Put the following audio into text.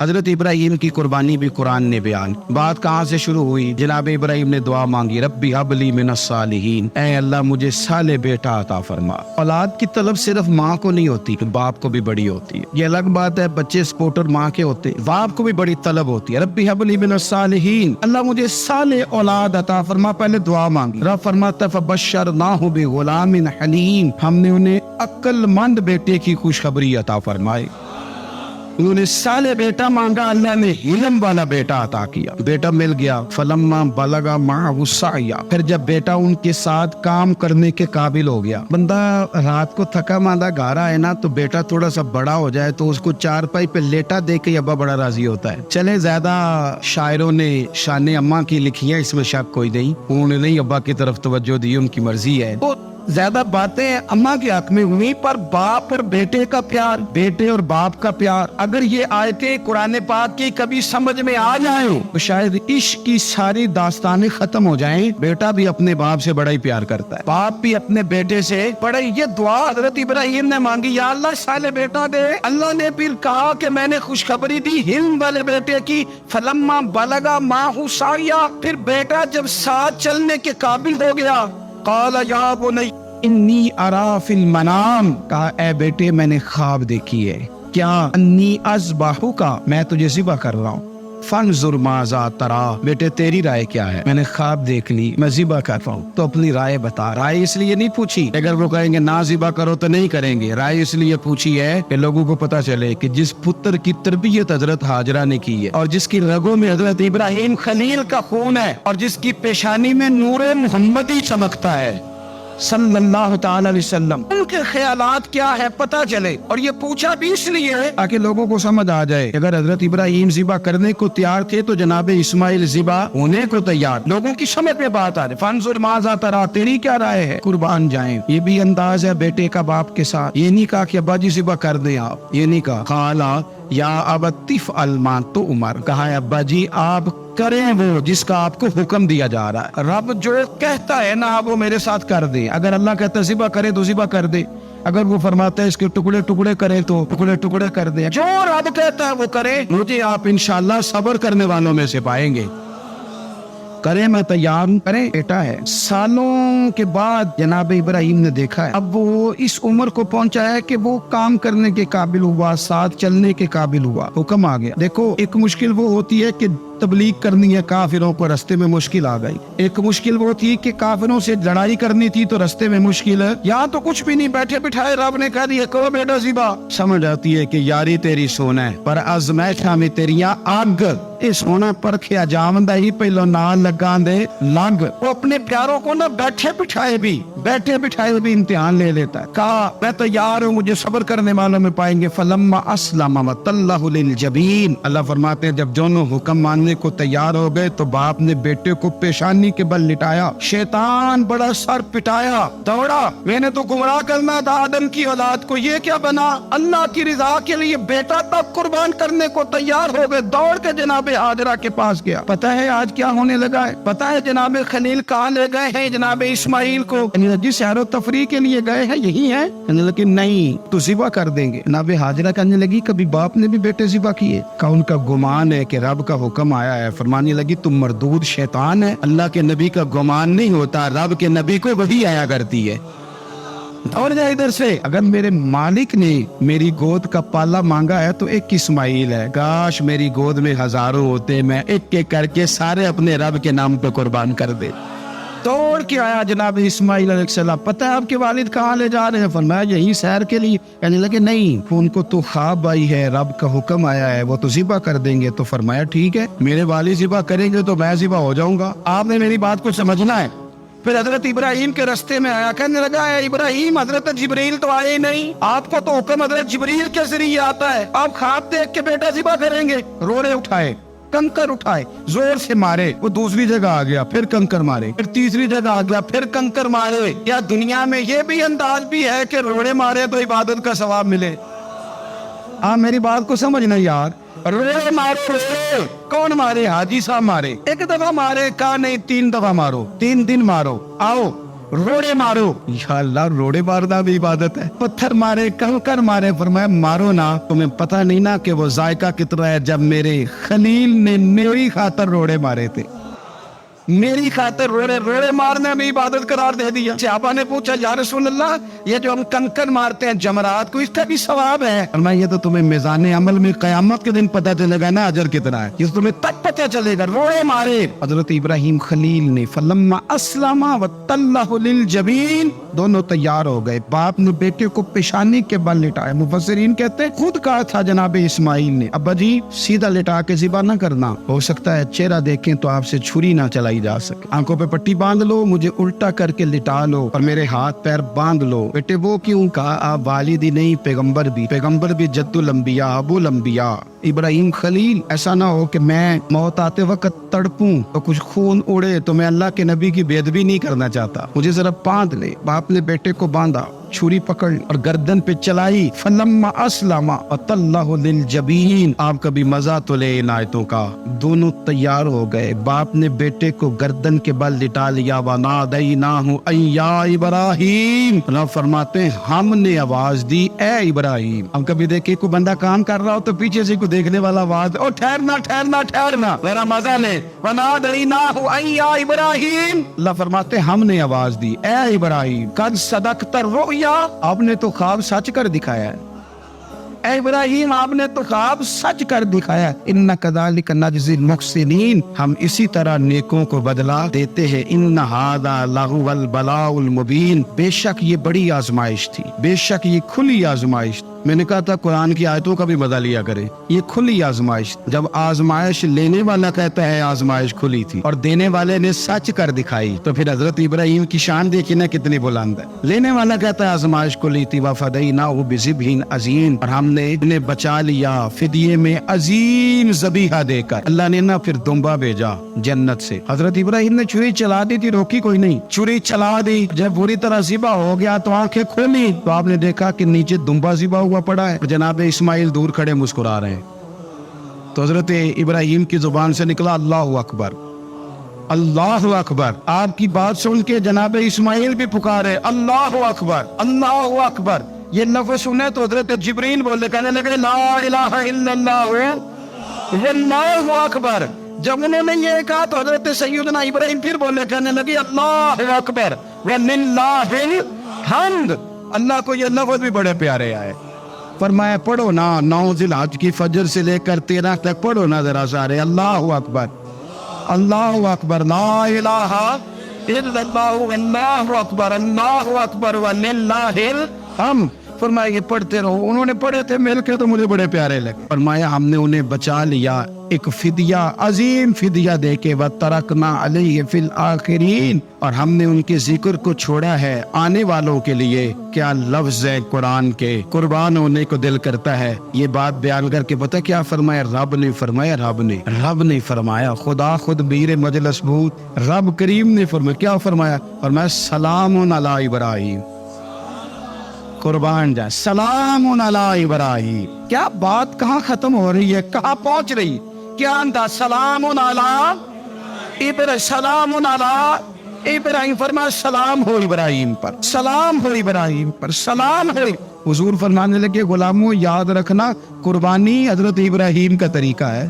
हजरत इब्राहिम की कुर्बानी भी कुरान ने बयान। बात कहाँ से शुरू हुई? जनाब इब्राहिम ने दुआ मांगी, रब्बी हबली मिनस सालिहीन, ऐ अल्लाह मुझे साले बेटा अता फरमा। औलाद की तलब सिर्फ माँ को नहीं होती, बाप को भी बड़ी होती है। ये अलग बात है बच्चे सपोर्टर माँ के होते, बाप को भी बड़ी तलब होती है। रब्बी हबली मिनस सालिहीन, अल्लाह मुझे साले औलाद अता फरमा। पहले दुआ मांगी। रब फरमाता फबश्शरनाहु बिगुलामिन हलीम, हमने उन्हें अक्लमंद बेटे की खुशखबरी अता फरमाई। उन्होंने साले बेटा मांगा, अल्लाह ने हिलम वाला बेटा अता किया। बेटा मिल गया। फलम्मा बलगा माहु साया, फिर जब बेटा उनके साथ काम करने के काबिल हो गया। बंदा रात को थका मांदा घर आए ना, तो बेटा थोड़ा सा बड़ा हो जाए तो उसको चारपाई पे लेटा देख के अब्बा बड़ा राजी होता है। चले ज्यादा शायरों ने शान अम्मा की लिखी है, इसमें शक कोई नहीं। उन्होंने नहीं अब्बा की तरफ तवज्जो दी, उनकी मर्जी है। ज्यादा बातें अम्मा के हक में हुई, पर बाप और बेटे का प्यार, बेटे और बाप का प्यार, अगर ये आयतें कुरान पाक की कभी समझ में आ जाए तो शायद इश्क की सारी दास्तानें खत्म हो जाएं। बेटा भी अपने बाप से बड़ा ही प्यार करता है, बाप भी अपने बेटे से बड़ा। ये दुआ हजरत इब्राहिम ने मांगी, या अल्लाह साले बेटा दे। अल्लाह ने फिर कहा कि मैंने खुशखबरी दी हिल्म वाले बेटे की। फलम्मा बलगा माहु साया, फिर बेटा जब साथ चलने के काबिल हो गया, क़ाल या बुनय्या इन्नी अरा फिल मनाम, कहा ए बेटे मैंने ख्वाब देखी है। क्या? अन्नी अज़बहुका, मैं तुझे ज़िबा कर रहा हूँ। फंजुर माज़ा तरा, बेटे तेरी राय क्या है? मैंने ख्वाब देख ली, मैं ज़िबा कर रहा हूँ, तो अपनी राय बता। राय इसलिए नहीं पूछी, अगर वो कहेंगे ना ज़िबा करो तो नहीं करेंगे। राय इसलिए पूछी है कि लोगों को पता चले कि जिस पुत्र की तरबियत हजरत हाजरा ने की है, और जिसकी रगों में हजरत इब्राहिम खलील का खून है, और जिसकी पेशानी में नूरे मोहम्मदी चमकता है सल्लल्लाहु ताला अलैहि वसल्लम, उनके ख्यालात क्या है पता चले। और ये पूछा भी इसलिए है ताकि लोगों को समझ आ जाए, अगर हजरत इब्राहिम ज़िबा करने को तैयार थे तो जनाब इस्माइल ज़िबा होने को तैयार। लोगों की समझ में बात आ रही। फंजुर माज़ा तरा, तेरी क्या राय है? कुर्बान जाएं। ये भी अंदाज है बेटे का बाप के साथ। ये नहीं कहा कि अब्बा जी ज़िबा कर दें आप, ये नहीं कहा। खाला या अबतिफ अलमा तो उमर, कहा है अब्बा जी आप करें वो जिसका आपको हुक्म दिया जा रहा है। रब जो कहता है ना वो मेरे साथ कर दे। अगर अल्लाह कहता है ज़िबा करे तो ज़िबा कर दे, अगर वो फरमाता है इसके टुकड़े टुकड़े करे तो टुकड़े टुकड़े कर दे। जो रब कहता है वो करे। मुझे आप इंशाअल्लाह सब्र करने वालों में से पाएंगे। करे मैं तैयार हूं, करे बेटा है। सालों के बाद जनाब इब्राहिम ने देखा है, अब वो इस उम्र को पहुंचा है कि वो काम करने के काबिल हुआ, साथ चलने के काबिल हुआ, हुक्म आ गया। देखो एक मुश्किल वो होती है कि तबलीग करनी है, काफिरों को रास्ते में मुश्किल आ गई। एक मुश्किल वो थी कि काफिरों से लड़ाई करनी थी तो रास्ते में मुश्किल है। यहाँ तो कुछ भी नहीं, बैठे बिठाए रब ने कह दिया करो बेटा ज़िबा। समझ आती है कि यारी तेरी सोना है पर आज़मैशां में तेरियां आग। ये सोना परखिया जावंदा ही पहलो ना लगा दे लग। वो अपने प्यारों को ना बैठे बिठाए भी इम्तिहान ले लेता है। कहा मैं तो यार हूँ, मुझे सब्र करने वालों में पाएंगे। फलम्मा अस्लमा वतल्लहु लिलजबीन, अल्लाह फरमाते हैं जब दोनों हुक्म मानने को तैयार हो गए तो बाप ने बेटे को पेशानी के बल लिटाया। शैतान बड़ा सर पिटाया, दौड़ा। मैंने तो गुमराह करना था आदम की औलाद को, ये क्या बना? अल्लाह की रिजा के लिए बेटा तब कुर्बान करने को तैयार हो गए। दौड़ के जनाब हाजरा के पास गया। पता है आज क्या होने लगा है? पता है जनाब खलील कहाँ ले गए हैं जनाब इस्माइल को? जिस सैरो तफरी के लिए गए हैं यही है। लेकिन नहीं, तो ज़िबा कर देंगे। जनाब हाजरा कहने लगी कभी बाप ने भी बेटे ज़िबा किए? का उनका गुमान है कि रब का हुक्म आया है। फरमाने लगी तुम मरदूद शैतान है, अल्लाह के नबी का गुमान नहीं होता, रब के नबी को वही आया करती है। और जाए इधर से। अगर मेरे मालिक ने मेरी गोद का पाला मांगा है तो एक इस्माइल है। काश मेरी गोद में हजारों होते, मैं एक एक करके सारे अपने रब के नाम पे कुर्बान कर दे। दौड़ के आया जनाब इस्माइल अलैहिस्सलाम। पता है आपके वालिद कहाँ ले जा रहे हैं? फरमाया यही सैर के लिए। कहने लगे नहीं, उनको तो ख्वाब आई है, रब का हुक्म आया है, वो तो ज़िबा कर देंगे। तो फरमाया ठीक है, मेरे वालिद ज़िबा करेंगे तो मैं ज़िबा हो जाऊंगा। आपने मेरी बात को समझना है। फिर हजरत इब्राहिम के रास्ते में आया, कहने लगा है इब्राहिम हजरत जिब्रील तो आए नहीं, आपको तो हुक्म हजरत जिब्रील के जरिए आता है, आप ख्वाब देख के बेटा ज़िबा करेंगे। रोड़े उठाए, कंकर उठाए, जोर से मारे। वो दूसरी जगह आ गया, फिर कंकर मारे, फिर तीसरी जगह आ गया, फिर कंकर मारे। या दुनिया में ये भी अंदाज भी है कि रोड़े मारे तो इबादत का सवाब मिले? आप मेरी बात को समझना यार। रोड़े मारो, कौन मारे? हाजी साहब मारे। एक दफा मारे, कहा नहीं 3 दफा मारो, 3 दिन मारो। आओ روڑے مارو. یا اللہ روڑے مارنا بھی عبادت ہے. پتھر مارے کنکر مارے, فرمایا مارو نا, تمہیں پتہ نہیں نا کہ وہ ذائقہ کتنا ہے جب میرے خلیل نے میری خاطر روڑے مارے تھے. میری خاطر روڑے مارنے میں عبادت قرار دے دیا. صحابہ نے پوچھا یا رسول اللہ یہ جو ہم کنکر مارتے ہیں جمرات کو, اس کا بھی ثواب ہے؟ فرمایا یہ تو تمہیں میزان عمل میں قیامت کے دن پتہ چلے گا نا اجر کتنا ہے, یہ تو تمہیں تک پتہ چلے گا. روڑے مارے. حضرت ابراہیم خلیل نے فلما اسلم وتلہ للجبین, دونوں تیار ہو گئے. باپ نے بیٹے کو پیشانی کے بل لٹایا. مفسرین کہتے ہیں خود کہا تھا جناب اسماعیل نے, ابا جی سیدھا لٹا کے ذبح نہ کرنا, ہو سکتا ہے چہرہ دیکھیں تو آپ سے چھری نہ چلائی جا سکے. آنکھوں پہ پٹی باندھ لو, مجھے الٹا کر کے لٹا لو اور میرے ہاتھ پیر باندھ لو. بیٹے وہ کیوں؟ کہا آپ والد ہی نہیں پیغمبر بھی جد الانبیاء ابو الانبیاء ابراہیم خلیل. ایسا نہ ہو کہ میں موت آتے وقت تڑپوں تو کچھ خون اڑے, تو میں اللہ کے نبی کی بے ادبی نہیں کرنا چاہتا, مجھے ذرا باندھ لے. باپ نے بیٹے کو باندھا, چھری پکڑ اور گردن پہ چلائی. فلما اسلم وتلہ للجبین. آپ کبھی مزہ تو لے ان آیتوں کا. دونوں تیار ہو گئے. باپ نے بیٹے کو گردن کے بل لٹا لیا. ونادیناہ ان یا ابراہیم. اللہ فرماتے ہیں ہم نے آواز دی اے ابراہیم. ہم کبھی دیکھیں کوئی بندہ کام کر رہا ہو تو پیچھے سے کوئی دیکھنے والا آواز, او ٹھہرنا میرا مزہ لے. ونادیناہ ان یا ابراہیم. اللہ فرماتے ہیں ہم نے آواز دی اے ابراہیم قد صدقت الرؤیا. آپ نے تو خواب سچ کر دکھایا ہے. اے ابراہیم آپ نے تو خواب سچ کر دکھایا. ان کذالک نجزی المحسنین. ہم اسی طرح نیکوں کو بدلہ دیتے ہیں. ان ھذا لہو البلاء المبین. بے شک یہ بڑی آزمائش تھی, بے شک یہ کھلی آزمائش. میں نے کہا تھا قرآن کی آیتوں کا بھی مزہ لیا کرے. یہ کھلی آزمائش, جب آزمائش لینے والا کہتا ہے آزمائش کھلی تھی اور دینے والے نے سچ کر دکھائی, تو پھر حضرت ابراہیم کی شان دیکھیں نا کتنی بلند ہے. لینے والا کہتا ہے آزمائش کھلی تھی. وفدیناہ بذبح عظیم. اور ہم نے انہیں بچا لیا فدیے میں عظیم ذبیحہ دے کر. اللہ نے نا پھر دمبا بھیجا جنت سے. حضرت ابراہیم نے چھری چلا دی تھی, روکی کوئی نہیں, چھری چلا دی. جب پوری طرح ذبح ہو گیا تو آنکھیں کھلی تو آپ نے دیکھا کہ نیچے دمبا ذبح ہوا پڑا ہے. جناب اسماعیل دور کھڑے مسکرا رہے ہیں. تو حضرت ابراہیم کی زبان سے نکلا اللہ اکبر, اللہ اکبر. آپ کی بات سن کے جناب اسماعیل بھی پکارے اللہ اکبر, اللہ اکبر. یہ لفظ سنے تو حضرت جبرائیل بولے, کہنے لگے لا الہ الا اللہ واللہ اکبر. جب انہوں نے یہ کہا تو حضرت سیدنا ابراہیم پھر بولے, کہنے لگے اللہ اکبر وللہ الحمد. اللہ کو یہ لفظ بھی بڑے پیارے آئے. فرمایا پڑھو نا 9 ذی الحج کی فجر سے لے کر 13 تک پڑھو نا ذرا سارے, اللہ اکبر اللہ اکبر لا الہ الا اللہ اللہ اکبر اللہ اکبر وللہ الحمد. فرمایا یہ پڑھتے رہو. انہوں نے پڑھے تھے مل کے تو مجھے بڑے پیارے لگے. فرمایا ہم نے انہیں بچا لیا ایک فدیہ, عظیم فدیہ دے کے. وَتَرَكْنَا عَلَيْهِ فِي الْآخِرِينَ. اور ہم نے ان کے ذکر کو چھوڑا ہے آنے والوں کے لیے. کیا لفظ ہے قرآن کے, قربان ہونے کو دل کرتا ہے. یہ بات بیان کر کے پتہ کیا فرمایا رب نے فرمایا خدا خود میر مجلس بھوت رب کریم نے فرمایا, کیا فرمایا سلام علی ابراہیم. قربان جائے, سلام علی ابراہیم. کیا بات کہاں ختم ہو رہی ہے, کہاں پہنچ رہی, کیا انداز. سلام علی ابراہیم. فرمایا سلام ہو ابراہیم پر, سلام ہو ابراہیم پر, سلام ہو. حضور فرمانے لگے غلاموں یاد رکھنا قربانی حضرت ابراہیم کا طریقہ ہے.